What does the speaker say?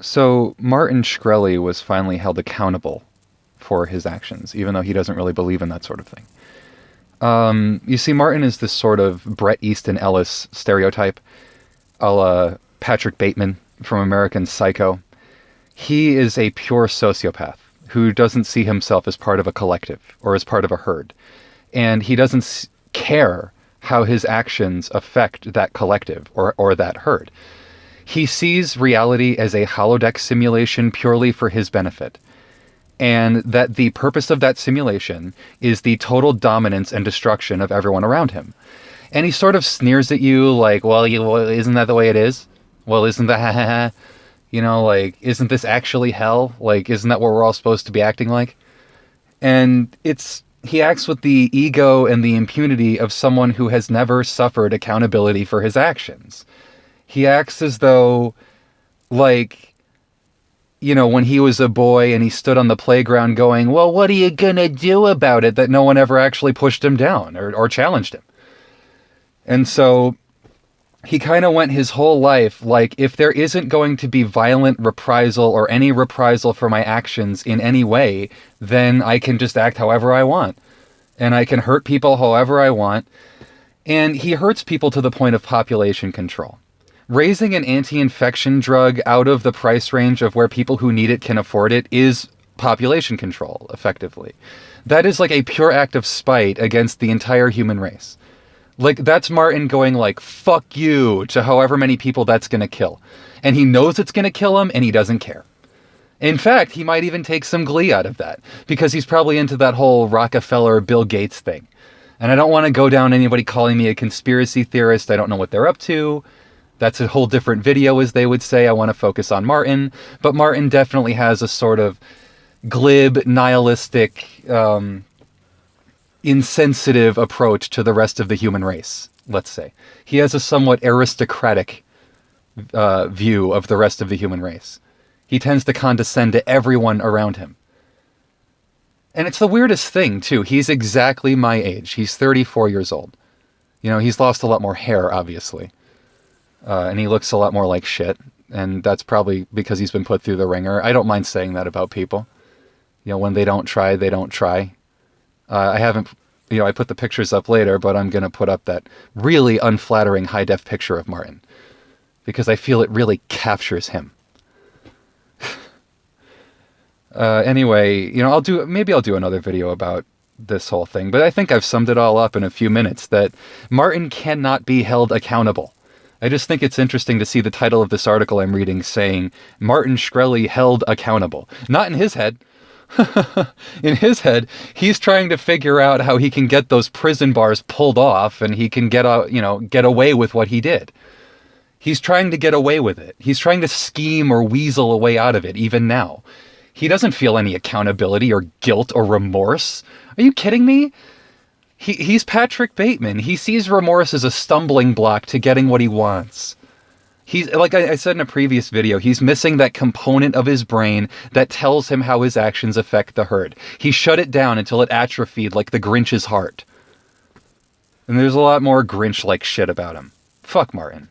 So Martin Shkreli was finally held accountable for his actions, even though he doesn't really believe in that sort of thing. You see, Martin is this sort of Bret Easton Ellis stereotype, a la Patrick Bateman from American Psycho. He is a pure sociopath who doesn't see himself as part of a collective or as part of a herd. And he doesn't care how his actions affect that collective or that herd. He sees reality as a holodeck simulation purely for his benefit. And that the purpose of that simulation is the total dominance and destruction of everyone around him. And he sort of sneers at you like, well, isn't that the way it is? Well, isn't that, like, isn't this actually hell? Like, isn't that what we're all supposed to be acting like? And he acts with the ego and the impunity of someone who has never suffered accountability for his actions. He acts as though, like, when he was a boy and he stood on the playground going, well, what are you gonna do about it? That no one ever actually pushed him down or challenged him. And so he kind of went his whole life like, if there isn't going to be violent reprisal or any reprisal for my actions in any way, then I can just act however I want. And I can hurt people however I want. And he hurts people to the point of population control. Raising an anti-infection drug out of the price range of where people who need it can afford it is population control, effectively. That is like a pure act of spite against the entire human race. Like, that's Martin going like, fuck you, to however many people that's going to kill. And he knows it's going to kill him, and he doesn't care. In fact, he might even take some glee out of that, because he's probably into that whole Rockefeller, Bill Gates thing. And I don't want to go down anybody calling me a conspiracy theorist. I don't know what they're up to. That's a whole different video, as they would say. I want to focus on Martin. But Martin definitely has a sort of glib, nihilistic, insensitive approach to the rest of the human race, let's say. He has a somewhat aristocratic view of the rest of the human race. He tends to condescend to everyone around him. And it's the weirdest thing, too. He's exactly my age. He's 34 years old. He's lost a lot more hair, obviously. And he looks a lot more like shit. And that's probably because he's been put through the ringer. I don't mind saying that about people. When they don't try, they don't try. I haven't, I put the pictures up later, but I'm going to put up that really unflattering high-def picture of Martin. Because I feel it really captures him. Anyway, maybe I'll do another video about this whole thing. But I think I've summed it all up in a few minutes, that Martin cannot be held accountable. I just think it's interesting to see the title of this article I'm reading saying, Martin Shkreli held accountable. Not in his head. In his head, he's trying to figure out how he can get those prison bars pulled off and he can get away with what he did. He's trying to get away with it. He's trying to scheme or weasel a way out of it, even now. He doesn't feel any accountability or guilt or remorse. Are you kidding me? He's Patrick Bateman. He sees remorse as a stumbling block to getting what he wants. He's, like I said in a previous video, he's missing that component of his brain that tells him how his actions affect the herd. He shut it down until it atrophied like the Grinch's heart. And there's a lot more Grinch-like shit about him. Fuck Martin.